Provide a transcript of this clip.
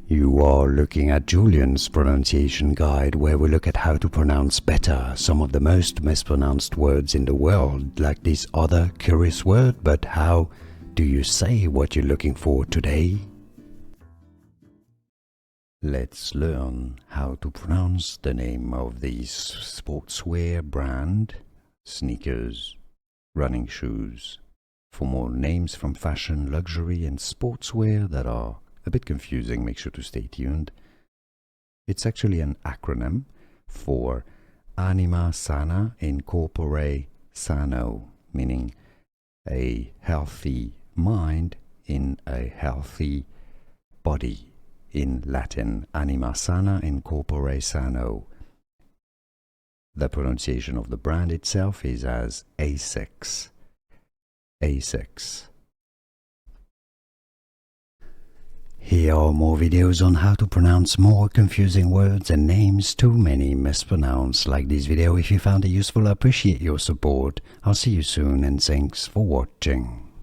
You are looking at Julian's pronunciation guide, where we look at how to pronounce better some of the most mispronounced words in the world, like this other curious word. But how do you say what you're looking for today? Let's learn how to pronounce the name of this sportswear brand, sneakers, running shoes. For more names from fashion, luxury and sportswear that are a bit confusing, make sure to stay tuned. It's actually an acronym for Anima Sana in Corpore Sano, meaning a healthy mind in a healthy body. In Latin, Anima Sana in Corpore Sano. The pronunciation of the brand itself is as ASICS. ASICS. Here are more videos on how to pronounce more confusing words and names too many mispronounced. Like this video if you found it useful. I appreciate your support. I'll see you soon and thanks for watching.